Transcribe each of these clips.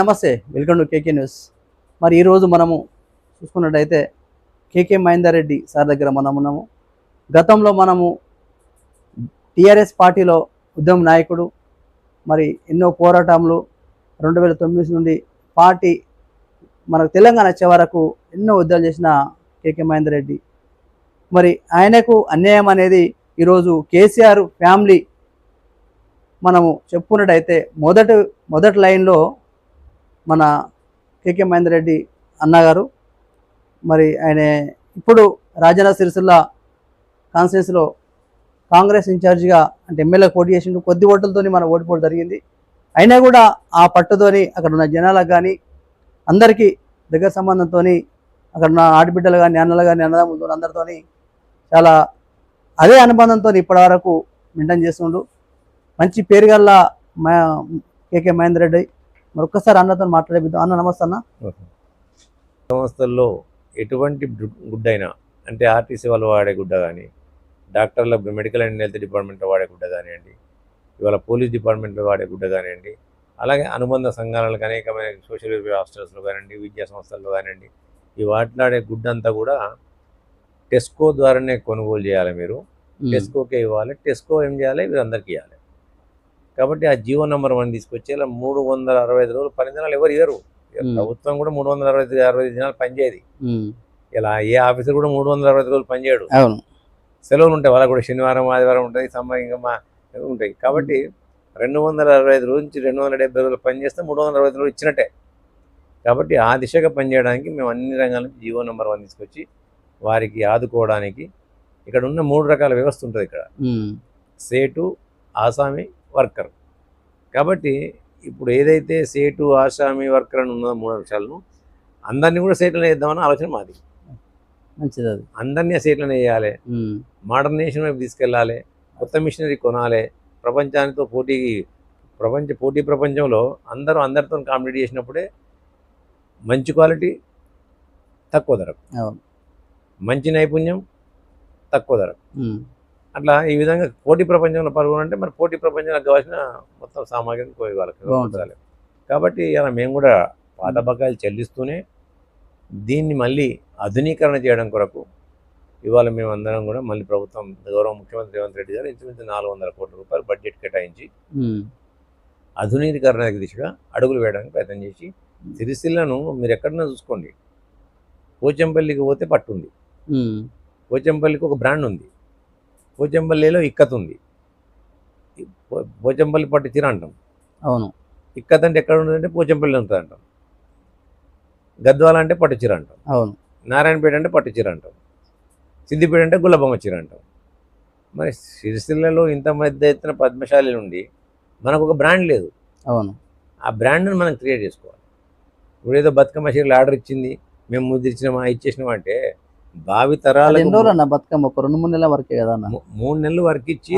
నమస్తే, welcome to KK news. మరి ఈరోజు మనము చూసుకున్నట్టయితే కేకే మహేందర్ రెడ్డి సార్ దగ్గర మనం ఉన్నాము. గతంలో మనము టీఆర్ఎస్ పార్టీలో ఉద్యమ నాయకుడు, మరి ఎన్నో పోరాటంలో 2009 నుండి పార్టీ మనకు తెలంగాణ వచ్చే వరకు ఎన్నో ఉద్యమాలు చేసిన కేకే మహేందర్ రెడ్డి. మరి ఆయనకు అన్యాయం అనేది ఈరోజు కేసీఆర్ ఫ్యామిలీ మనము చెప్పుకున్నట్టయితే మొదటి లైన్లో మన కేకే మహేందర్ రెడ్డి అన్నగారు. మరి ఆయన ఇప్పుడు రాజన్న సిరిసిల్ల కాన్స్టిట్యున్సీలో కాంగ్రెస్ ఇన్ఛార్జిగా అంటే ఎమ్మెల్యే పోటీ చేసిండు. కొద్ది ఓట్లతో మన ఓడిపోవడం జరిగింది. అయినా కూడా ఆ పట్టుతోని అక్కడ ఉన్న జనాలకు కానీ అందరికీ దగ్గర సంబంధంతో అక్కడ ఉన్న ఆడబిడ్డలు కానీ అన్నలు కానీ అన్నదమ్ములతో అందరితో చాలా అదే అనుబంధంతో ఇప్పటి వరకు మెయింటైన్ చేస్తుండు. మంచి పేరు గల్ల కేకే మహేందర్ రెడ్డి. మరొక్కసారి అన్నతో మాట్లాడేద్దాం. అన్న నమస్తే. అన్న, సంస్థల్లో ఎటువంటి గుడ్డ అయినా అంటే ఆర్టీసీ వాళ్ళు వాడే గుడ్డ కానీ, డాక్టర్ల మెడికల్ అండ్ హెల్త్ డిపార్ట్మెంట్లో వాడే గుడ్డ కానివ్వండి, ఇవాళ పోలీస్ డిపార్ట్మెంట్లో వాడే గుడ్డ కానివ్వండి, అలాగే అనుబంధ సంఘాలకు అనేకమైన సోషల్ వెల్ఫేర్ హాస్టల్స్లో కానివ్వండి, విద్యా సంస్థల్లో కానివ్వండి, ఈ వాటిలాడే గుడ్డ అంతా కూడా టెస్కో ద్వారానే కొనుగోలు చేయాలి. మీరు టెస్కోకే ఇవ్వాలి. టెస్కో ఏం చేయాలి? మీరు అందరికీ ఇవ్వాలి. కాబట్టి ఆ జీవో నెంబర్ 1 తీసుకొచ్చి ఇలా 365 రోజులు పని దినాలు ఎవరు ఇవ్వరు. ప్రభుత్వం కూడా 365 దినాలు పనిచేయదు. ఇలా ఏ ఆఫీసర్ కూడా 365 రోజులు పనిచేయడు. సెలవులు ఉంటాయి వాళ్ళకు కూడా, శనివారం ఆదివారం ఉంటుంది, ఇంకా ఉంటాయి. కాబట్టి 265 రోజు నుంచి 270 రోజులు పనిచేస్తే 365 రోజులు ఇచ్చినట్టే. కాబట్టి ఆ దిశగా పనిచేయడానికి మేము అన్ని రంగాల నుంచి జీవో నెంబర్ 1 తీసుకొచ్చి వారికి ఆదుకోవడానికి ఇక్కడ ఉన్న 3 రకాల వ్యవస్థ ఉంటుంది. ఇక్కడ సేటు, ఆసామి, వర్కర్. కాబట్టి ఇప్పుడు ఏదైతే సేటు, ఆసామి, వర్కర్ అని ఉన్నదో 3 అంశాలను అందరినీ కూడా సేట్లను వేద్దామని ఆలోచన మాది. మంచిది. అది అందరినీ సేట్లను వేయాలి, మోడర్నైజేషన్ వైపు తీసుకెళ్ళాలి, కొత్త మిషనరీ కొనాలి. ప్రపంచానితో పోటీ ప్రపంచంలో అందరితో కాంపిటీట్ చేసినప్పుడే మంచి క్వాలిటీ తక్కువ ధరకు, మంచి నైపుణ్యం తక్కువ ధరకు, అట్లా ఈ విధంగా పోటీ ప్రపంచంలో పాల్గొనంటే మరి పోటీ ప్రపంచంలో కావాల్సిన మొత్తం సామాగ్రిని వాళ్ళకి. కాబట్టి ఇలా మేము కూడా పాత బకాయిలు చెల్లిస్తూనే దీన్ని మళ్ళీ ఆధునీకరణ చేయడం కొరకు ఇవాళ మేము అందరం కూడా మళ్ళీ ప్రభుత్వం గౌరవ ముఖ్యమంత్రి రేవంత్ రెడ్డి గారు ఇంచుమించు 400 కోట్ల రూపాయలు బడ్జెట్ కేటాయించి ఆధునీకరణ దిశగా అడుగులు వేయడానికి ప్రయత్నం చేసి, సిరిసిల్లను మీరు ఎక్కడన్నా చూసుకోండి, పోచంపల్లికి పోతే పట్టు ఉంది, పోచంపల్లికి ఒక బ్రాండ్ ఉంది, పోచంపల్లిలో ఇక్కత్ ఉంది. పోచంపల్లి పట్టు చీర అంటాం. అవును. ఇక్కత్ అంటే ఎక్కడ ఉంటుందంటే పోచంపల్లి ఉంటుంది అంటాం. గద్వాల అంటే పట్టు చీర అంటాం. అవును. నారాయణపేట అంటే పట్టు చీర అంటాం. సిద్దిపేట అంటే గుల్లబొమ్మ చీర అంటాం. మరి సిరిసిల్లలో ఇంత పెద్ద ఎత్తున పద్మశాలి నుండి మనకు ఒక బ్రాండ్ లేదు. అవును. ఆ బ్రాండ్ని మనం క్రియేట్ చేసుకోవాలి. ఇప్పుడు ఏదో బతుకమ్మ చీరలు ఆర్డర్ ఇచ్చింది, మేము ముద్రించినామా ఇచ్చేసినామా అంటే భావి తరాలు బతుకమ్మ ఒక 2-3 నెలల వరకే కదా అన్న. 3 నెలలు వర్క్ ఇచ్చి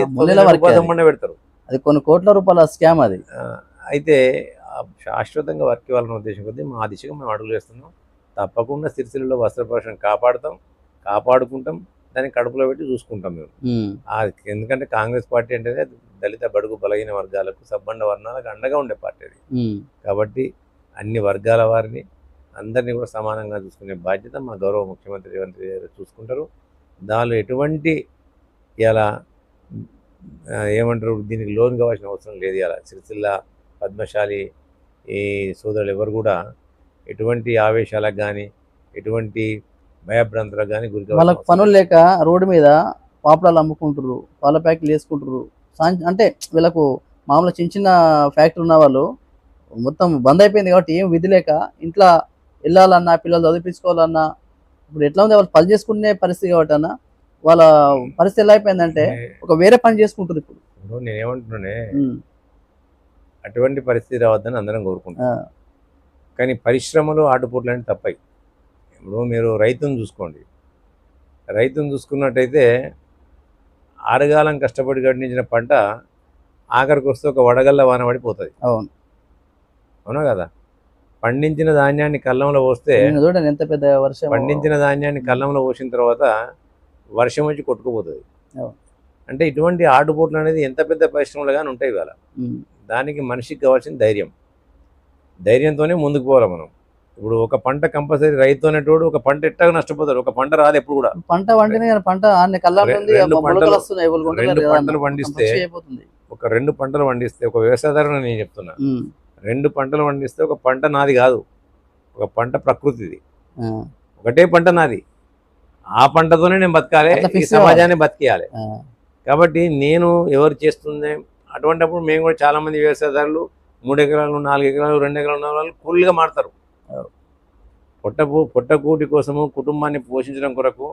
పెడతారు. అది కొన్ని కోట్ల రూపాయల స్కామ్ అది. అయితే శాశ్వతంగా వర్క్ ఇవ్వాలన్న ఉద్దేశం కొద్దీ మా దిశగా మేము అడుగులు వేస్తున్నాం. తప్పకుండా సిరిసిల్లలో వస్త్ర ప్రదర్శన కాపాడుకుంటాం, దాన్ని కడుపులో పెట్టి చూసుకుంటాం మేము. ఎందుకంటే కాంగ్రెస్ పార్టీ అంటేనే దళిత బడుగు బలహీన వర్గాలకు, సబ్బండ వర్ణాలకు అండగా ఉండే పార్టీ అది. కాబట్టి అన్ని వర్గాల వారిని అందరినీ కూడా సమానంగా చూసుకునే బాధ్యత మా గౌరవ ముఖ్యమంత్రి రేవంత్ రెడ్డి గారు చూసుకుంటారు. దానిలో ఎటువంటి ఇలా ఏమంటారు, దీనికి లోన్ కావాల్సిన అవసరం లేదు. ఇలా సిరిసిల్ల పద్మశాలి ఈ సోదరులు ఎవరు కూడా ఎటువంటి ఆవేశాలకు కానీ ఎటువంటి భయభ్రాంతులకు కానీ గురి వాళ్ళకి పనులు లేక రోడ్డు మీద పాపడాలు అమ్ముకుంటారు, పాల ప్యాకెట్లు వేసుకుంటారు. అంటే వీళ్ళకు మామూలు చిన్న ఫ్యాక్టరీ ఉన్న వాళ్ళు మొత్తం బంద్ అయిపోయింది. కాబట్టి ఏం విధి లేక ఇంట్లో వెళ్ళాలన్నా, పిల్లలు చదివించుకోవాలన్నా ఇప్పుడు ఎట్లా ఉంది, వాళ్ళు పని చేసుకునే పరిస్థితి. కాబట్టి అన్న వాళ్ళ పరిస్థితి ఎలా అయిపోయిందంటే ఒక వేరే పని చేసుకుంటారు. ఇప్పుడు నేనేమంటున్నానే, అటువంటి పరిస్థితి రావద్దని అందరం కోరుకుంటాం. కానీ పరిశ్రమలు ఆటుపోట్లు అంటే తప్పాయి. ఇప్పుడు మీరు రైతును చూసుకోండి, రైతును చూసుకున్నట్టయితే ఆరుగాలం కష్టపడి గడించిన పంట ఆఖరికి వస్తే ఒక వడగల్ల వాన పడిపోతుంది. అవునా కదా? పండించిన ధాన్యాన్ని కళ్ళంలో పోస్తే ఎంత పెద్ద వర్షం, పండించిన ధాన్యాన్ని కళ్ళంలో పోసిన తర్వాత వర్షం వచ్చి కొట్టుకుపోతుంది. అంటే ఇటువంటి ఆటుపోట్లు అనేది ఎంత పెద్ద పరిశ్రమలు కానీ ఉంటాయి ఇవాళ. దానికి మనిషికి కావాల్సిన ధైర్యం. ధైర్యంతోనే ముందుకు పోవాలి మనం. ఇప్పుడు ఒక పంట కంపల్సరీ రైతు అనేటోడు ఒక పంట ఎట్టగా నష్టపోతాడు. ఒక పంట రాదు ఎప్పుడు కూడా. పంట వండిన కానీ పంట అన్ని కళ్ళల్లో ఉంది, రెండు మొలకలు పంటలు వస్తున్నాయి, ఎవరు కొంటలేరు రెండు కదా పంటలు అన్న. పండిస్తే పచ్చి అయిపోతుంది. ఒక 2 పంటలు పండిస్తే ఒక వ్యవసాయదారుని నేను చెప్తున్నా, 2 పంటలు పండిస్తే ఒక పంట నాది కాదు, ఒక పంట ప్రకృతిది. ఆ, ఒకటే పంట నాది, ఆ పంటతోనే నేను బతకాలి, అట్లా ఈ fix సమాజాన్ని బతికేయాలి. ఆ, కాబట్టి నేను ఎవరు చేస్తుంది అటువంటిప్పుడు మేము కూడా చాలామంది వ్యవసాయదారులు 3 ఎకరాలు 4 ఎకరాలు 2 ఎకరాలు ఉన్న వాళ్ళు కూలీగా మారుతారు. పొట్టకూటి కోసము కుటుంబాన్ని పోషించడం కొరకు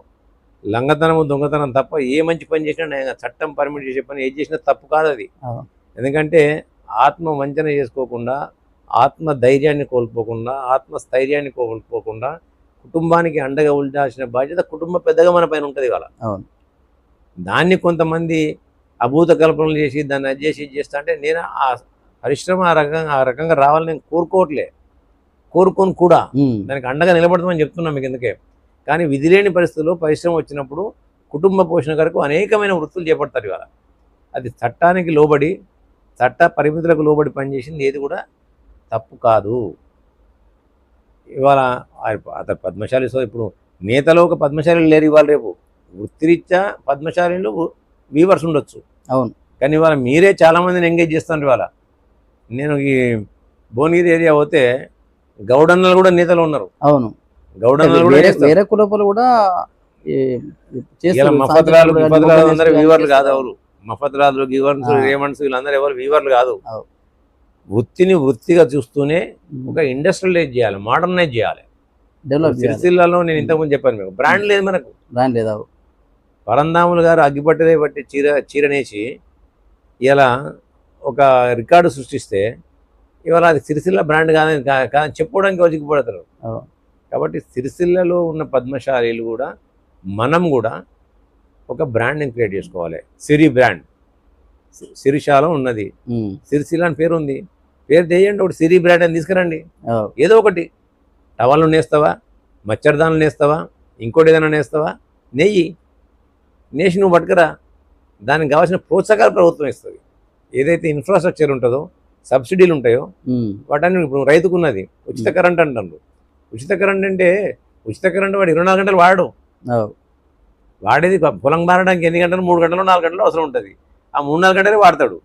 లంగతనము దొంగతనం తప్ప ఏ మంచి పని చేసినా నేను చట్టం పర్మిట్ చేసే పని ఏది చేసినా తప్పు కాదు అది. ఎందుకంటే ఆత్మ వంచన చేసుకోకుండా, ఆత్మ ధైర్యాన్ని కోల్పోకుండా, ఆత్మస్థైర్యాన్ని కోల్పోకుండా కుటుంబానికి అండగా ఉండాల్సిన బాధ్యత కుటుంబ పెద్దగా మన పైన ఉంటుంది ఇవాళ. అవును. దాన్ని కొంతమంది అభూత కల్పనలు చేసి దాన్ని అది చేసి ఇది చేస్తా అంటే నేను ఆ పరిశ్రమ ఆ రకంగా రావాలని నేను కోరుకోవట్లే, కోరుకొని కూడా దానికి అండగా నిలబడతామని చెప్తున్నాం మీకు. ఎందుకే కానీ విధి లేని పరిస్థితుల్లో పరిశ్రమ వచ్చినప్పుడు కుటుంబ పోషణ కొరకు అనేకమైన వృత్తులు చేపడతారు ఇవాళ. అది చట్టానికి లోబడి, చట్ట పరిమితులకు లోబడి పనిచేసింది ఏది కూడా తప్పు కాదు. ఇవాళ అతను పద్మశాలి. సో ఇప్పుడు నేతలో ఒక పద్మశాలి లేరు ఇవాళ, రేపు వృత్తిరీత్యా పద్మశాలీలు వీవర్స్ ఉండొచ్చు. అవును. కానీ ఇవాళ మీరే చాలామందిని ఎంగేజ్ చేస్తున్నారు ఇవాళ. నేను ఈ భువనగిరి ఏరియా పోతే గౌడన్నలు కూడా నేతలు ఉన్నారు. అవును. గౌడన్నలు కూడా వేరే కులపులు కూడా ఇలా మఫత్రాలు అందరూ వీవర్లు కాదు. ఎవరు మఫత్రాలు, గివర్న్స్, రేమండ్స్ వీళ్ళందరూ ఎవరు వీవర్లు కాదు. వృత్తిని వృత్తిగా చూస్తూనే ఒక ఇండస్ట్రియలైజ్ చేయాలి, మోడర్నైజ్ చేయాలి. సిరిసిల్లలో నేను ఇంతకుముందు చెప్పాను మీకు, బ్రాండ్ లేదు మనకు. బ్రాండ్ లేదా? పరంధాములు గారు అగ్గిపట్టదే బట్టి చీరనేసి ఇలా ఒక రికార్డు సృష్టిస్తే ఇవాళ అది సిరిసిల్ల బ్రాండ్ కాదని చెప్పుకోవడానికి వజిగిపోతారు. కాబట్టి సిరిసిల్లలో ఉన్న పద్మశాలీలు కూడా మనం కూడా ఒక బ్రాండ్ని క్రియేట్ చేసుకోవాలి. సిరి బ్రాండ్, సిరిశాల ఉన్నది, సిరిసిల్ల అని పేరు ఉంది, పేరు చేయండి, ఒకటి సిరి బ్రాండ్ అని తీసుకురండి. ఏదో ఒకటి టవల్ నేస్తావా, మచ్చర్దాన్లు నేస్తావా, ఇంకోటి ఏదైనా నేస్తావా, నెయ్యి నేసి నువ్వు పట్టుకురా. దానికి కావాల్సిన ప్రోత్సాహాలు ప్రభుత్వం ఇస్తుంది. ఏదైతే ఇన్ఫ్రాస్ట్రక్చర్ ఉంటుందో, సబ్సిడీలు ఉంటాయో వాటన్ని ఇప్పుడు రైతుకున్నది ఉచిత కరెంట్ అంటారు. ఉచిత కరెంట్ అంటే ఉచిత కరెంట్ వాడు 24 గంటలు వాడు. వాడేది పొలం మారడానికి ఎన్ని గంటలు, 3 గంటలు 4 గంటలు అవసరం ఉంటుంది. ఆ 3-4 గంటలే వాడతాడు.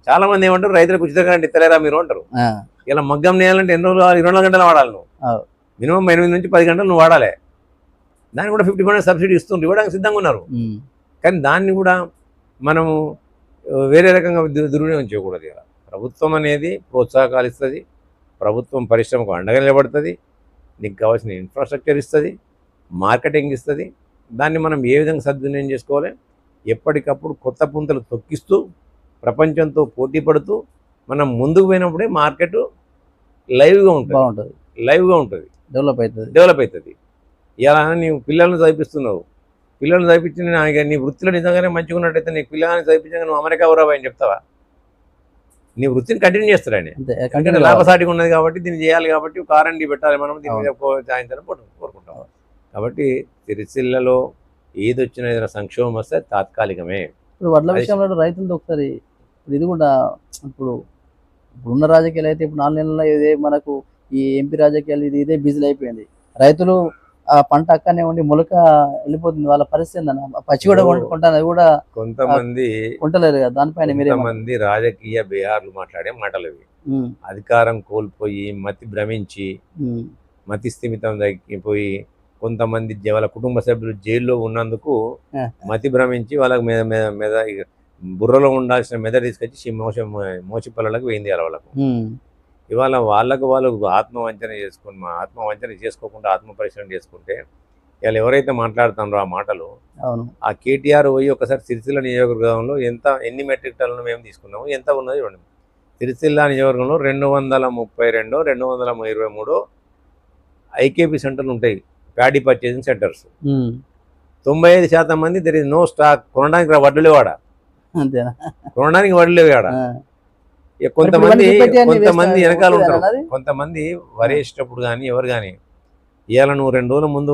చాలా మంది ఏమంటారు, రైతులకు ఉచిత కరెంట్ ఇస్తలేరా మీరు అంటారు. ఇలా మగ్గం నేయాలంటే ఎన్ని రోజులు 24 గంటలు వాడాలి నువ్వు. మినిమం 8 నుంచి 10 గంటలు నువ్వు వాడాలి. దాన్ని కూడా 50% సబ్సిడీ ఇస్తుండ్రు, ఇవ్వడానికి సిద్ధంగా ఉన్నారు. కానీ దాన్ని కూడా మనము వేరే రకంగా దుర్వినియోగం చేయకూడదు. ఇలా ప్రభుత్వం అనేది ప్రోత్సాహకాలు ఇస్తుంది, ప్రభుత్వం పరిశ్రమకు అండగా నిలబడుతుంది, నీకు కావాల్సిన ఇన్ఫ్రాస్ట్రక్చర్ ఇస్తుంది, మార్కెటింగ్ ఇస్తుంది. దాన్ని మనం ఏ విధంగా సద్వినియోగం చేసుకోవాలి, ఎప్పటికప్పుడు కొత్త పుంతలు తొక్కిస్తూ ప్రపంచంతో పోటీ పడుతూ మనం ముందుకు పోయినప్పుడే మార్కెట్ లైవ్గా ఉంటుంది, డెవలప్ అవుతుంది. ఇలా నీవు పిల్లల్ని చదివిస్తున్నావు, పిల్లల్ని చదివించిన నీ వృత్తిలో నిజంగానే మంచిగా ఉన్నట్టయితే నీకు పిల్లల్ని చదివించగా నువ్వు అమెరికా ఊరాబా అని చెప్తావా? నీ వృత్తిని కంటిన్యూ చేస్తాడు ఆయన. ఎందుకంటే లాభసాటిగా ఉన్నది కాబట్టి దీన్ని చేయాలి, కాబట్టి ఒక R&D పెట్టాలి, మనం దీని మీద సాధించాలని కోరుకుంటాం. కాబట్టి సిరిసిల్లలో ఏది వచ్చినా ఏదైనా సంక్షోభం వస్తే తాత్కాలికమే. ఇప్పుడు వడ్ల విషయంలో రైతులతో ఒకసారి ఇది కూడా ఇప్పుడు ఉన్న రాజకీయాలు అయితే ఇప్పుడు 4 నెలల్లో ఇదే మనకు ఈ ఎంపీ రాజకీయాలు ఇదే బిజీలు అయిపోయింది. రైతులు ఆ పంట అక్కడనే ఉండి మొలక వెళ్ళిపోతుంది, వాళ్ళ పరిస్థితి ఏందన్న? పచ్చి కూడా కొంటాను, అది కూడా కొంతమంది కొంటలేరు కదా. దానిపైన కొంతమంది రాజకీయ బీహార్లు మాట్లాడే మాటలు ఇవి. అధికారం కోల్పోయి మతి భ్రమించి మతి స్థిమితం తగ్గిపోయి కొంతమంది వాళ్ళ కుటుంబ సభ్యులు జైల్లో ఉన్నందుకు మతి భ్రమించి వాళ్ళకి మీద బుర్రలో ఉండాల్సిన మెద తీసుకొచ్చి మోచిపల్లలకు వేయింది వాళ్ళకు. ఇవాళ వాళ్ళకు ఆత్మవంచన చేసుకోకుండా ఆత్మ పరిశీలన చేసుకుంటే ఇవాళ ఎవరైతే మాట్లాడుతున్నారో ఆ మాటలు, ఆ కేటీఆర్ పోయి ఒకసారి సిరిసిల్ల నియోజకవర్గంలో ఎన్ని మెట్రిక్ టన్నులు మేము తీసుకున్నాము, ఎంత ఉన్నది చూడండి. సిరిసిల్ల నియోజకవర్గంలో 232, 223 ఐకేపీ సెంటర్లు ఉంటాయి, ప్యాడీ పర్చేసింగ్ సెంటర్స్. 95% మంది దెర్ ఇస్ నో స్టాక్, కొనడానికి వడ్లులేవాడ, కొనడానికి వడ్లులేవాడ. కొంతమంది వెనకాల ఉంటారు. కొంతమంది వరేసేటప్పుడు కానీ ఎవరు కానీ ఇవాళ నువ్వు 2 రోజుల ముందు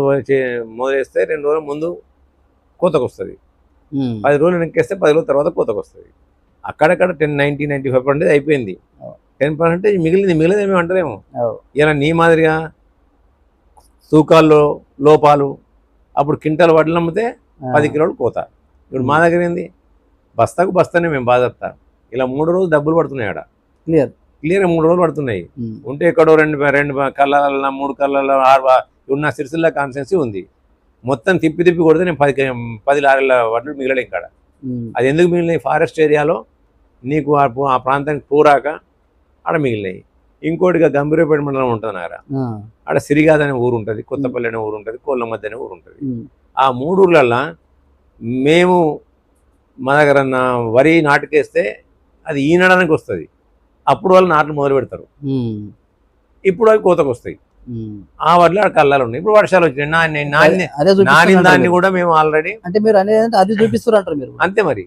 మొదలేస్తే 2 రోజుల ముందు కోతకు వస్తుంది, 10 రోజులు వెనక్కేస్తే 10 రోజుల తర్వాత కోతకు వస్తుంది. అక్కడక్కడ 95% అయిపోయింది. 10% మిగిలింది మేము అంటలేము. ఇలా నీ మాదిరిగా తూకాల్లో లోపాలు, అప్పుడు క్వింటాల్ వడ్లు అమ్మితే 10 కిలోలు కోత. ఇప్పుడు మా దగ్గర ఏంది, బస్తానే మేము బాధపడతా. ఇలా 3 రోజులు డబ్బులు పడుతున్నాయి. ఆడ క్లియర్ 3 రోజులు పడుతున్నాయి. ఉంటే ఎక్కడో రెండు కళ్ళ 3 కళ్ళ ఉన్న సిరిసిల్ల కాన్స్టెన్సీ ఉంది. మొత్తం తిప్పి కొడితే నేను 10 లారీల వడ్లు మిగిలలేం కాడ. అది ఎందుకు మిగిలినాయి? ఫారెస్ట్ ఏరియాలో నీకు ఆ ప్రాంతానికి పోరాక ఆడ మిగిలినాయి. ఇంకోటిగా గంభీరపేట మండలం ఉంటుంది నారా, ఆడ సిరిగాద్ అనే ఊరు ఉంటుంది, కొత్తపల్లి అనే ఊరు ఉంటుంది, కోళ్ళమద్ద అనే ఊరు ఉంటుంది. ఆ 3 ఊర్లల్లో మేము మా దగ్గర వరి నాటుకేస్తే అది ఈనడానికి వస్తుంది. అప్పుడు వాళ్ళు నాట్లు మొదలు పెడతారు. ఇప్పుడు అవి కోతకు వస్తాయి. ఆ వడ్లు ఆడ కళ్ళాలు ఉన్నాయి. ఇప్పుడు వర్షాలు వచ్చినాయి. నాని దాన్ని కూడా మేము ఆల్రెడీ అంటే మీరు అనేది అది చూపిస్తారు మీరు. అంతే మరి.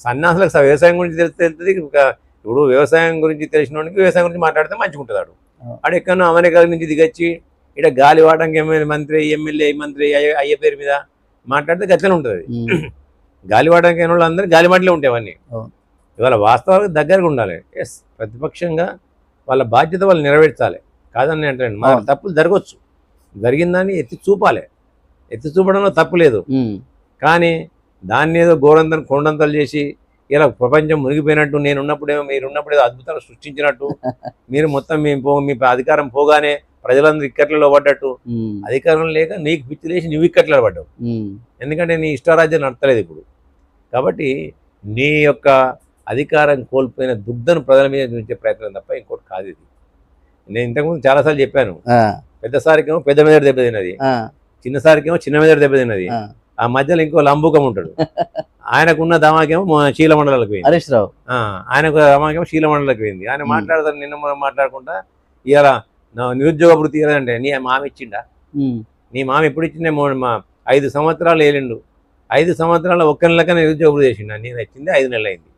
సన్యాసులకు వ్యవసాయం గురించి తెలుస్తుంది. ఇప్పుడు వ్యవసాయం గురించి తెలిసిన వాడికి వ్యవసాయం గురించి మాట్లాడితే మంచిగా ఉంటుంది. ఆడు ఎక్కడో అమెరికా నుంచి దిగొచ్చి ఇక్కడ గాలి వాడడానికి ఎమ్మెల్యే మంత్రి అయ్యే పేరు మీద మాట్లాడితే గట్లనే ఉంటుంది. గాలి వాడడానికి అయిన వాళ్ళు అందరూ గాలి మాటలే ఉంటాయి అవన్నీ. ఇవాళ వాస్తవాలకు దగ్గరగా ఉండాలి. ఎస్, ప్రతిపక్షంగా వాళ్ళ బాధ్యత వాళ్ళు నెరవేర్చాలి. కాదని అంటే మన తప్పులు జరగవచ్చు, జరిగిందని ఎత్తి చూపాలి. ఎత్తి చూపడంలో తప్పు లేదు. కానీ దాన్ని ఏదో గోరంతను కొండంతలు చేసి ఇలా ప్రపంచం మునిగిపోయినట్టు, నేనున్నప్పుడేమో మీరున్నప్పుడేదో అద్భుతాలు సృష్టించినట్టు, మీరు మొత్తం మీ అధికారం పోగానే ప్రజలందరూ ఇక్కట్లలో పడ్డట్టు, అధికారం లేక నీకు పిచ్చి లేచి నువ్వు ఇక్కట్లలో పడ్డావు. ఎందుకంటే నీ ఇష్టారాజ్యం నడతలేదు ఇప్పుడు. కాబట్టి నీ యొక్క అధికారం కోల్పోయిన దుగ్ధను ప్రజల మీద చూపించే ప్రయత్నం తప్ప ఇంకోటి కాదు ఇది. నేను ఇంతకుముందు చాలాసార్లు చెప్పాను. పెద్దసారికేమో పెద్ద మీద దెబ్బతిన్నది, చిన్నసారికేమో చిన్న మీద దెబ్బతిన్నది. ఆ మధ్యలో ఇంకో లంబుకం ఉంటాడు. ఆయనకున్న దమాకేమో శీలమండలకు పోయింది. హరీష్ రావు ఆయనకు దమాకేమో శీలమండలకు పోయింది. ఆయన మాట్లాడతారు. నిన్న మనం మాట్లాడుకుంటా ఇలా నిరుద్యోగ వృత్తి అంటే నీ మామ ఇచ్చిండా? నీ మామ ఎప్పుడు ఇచ్చిండే? 5 సంవత్సరాలు ఏలిండు. 5 సంవత్సరాల ఒక్క నెలక నిరుద్యోగ వృత్తి చేసిండా? నేను ఇచ్చింది 5 నెలలు అయింది.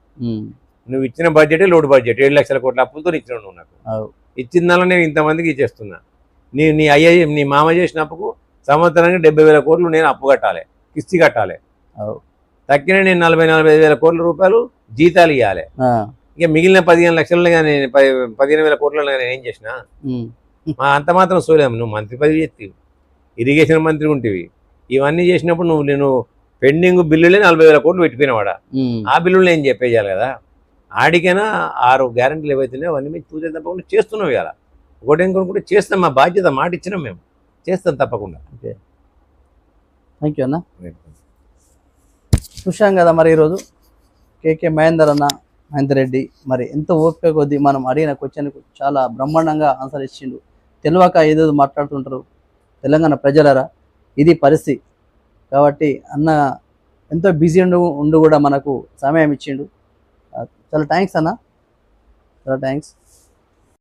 నువ్వు ఇచ్చిన బడ్జెటే లోటు బడ్జెట్, 7 లక్షల కోట్ల అప్పులతో ఇచ్చినావు నువ్వు. నాకు ఇచ్చిన దానిలో నేను ఇంతమందికి ఇచ్చేస్తున్నా. నీ మామ చేసిన అప్పుకు సంవత్సరానికి 70,000 కోట్లు నేను అప్పు కట్టాలి, కిస్తీ కట్టాలి. తక్కిన నేను 40,000 కోట్ల రూపాయలు జీతాలు ఇవ్వాలి. ఇక మిగిలిన 15 లక్షలు కానీ 15,000 కోట్ల నేను ఏం చేసినా అంత మాత్రం సోలేము. నువ్వు మంత్రి పదవి చేస్తావు, ఇరిగేషన్ మంత్రి ఉంటివి. ఇవన్నీ చేసినప్పుడు నేను పెండింగ్ బిల్లులే 40,000 కోట్లు పెట్టిపోయినవాడా. ఆ బిల్లులు ఏం చెప్పేయాలి కదా. ఆడికైనా 6 గ్యారెంటీలు ఏవైతున్నాయో అవన్నీ మేము చూసే తప్పకుండా చేస్తున్నాం. ఇవాళ ఒకటి ఇంకొకటి చేస్తాం. మా బాధ్యత, మాట ఇచ్చినాం, మేము చేస్తాం తప్పకుండా. ఓకే, థ్యాంక్ యూ అన్న. చూసాం కదా మరి ఈరోజు కేకే మహేందర్ రెడ్డి మరి ఎంత ఓపిక కొద్దీ మనం అడిగిన క్వశ్చన్కు చాలా బ్రహ్మాండంగా ఆన్సర్ ఇచ్చిండు. తెలియక ఏదేదో మాట్లాడుతుంటారు తెలంగాణ ప్రజలరా, ఇది పరిస్థితి. కాబట్టి అన్న ఎంతో బిజీ ఉండు కూడా మనకు సమయం ఇచ్చిండు. చాలా థ్యాంక్స్ అన్న, చాలా థ్యాంక్స్.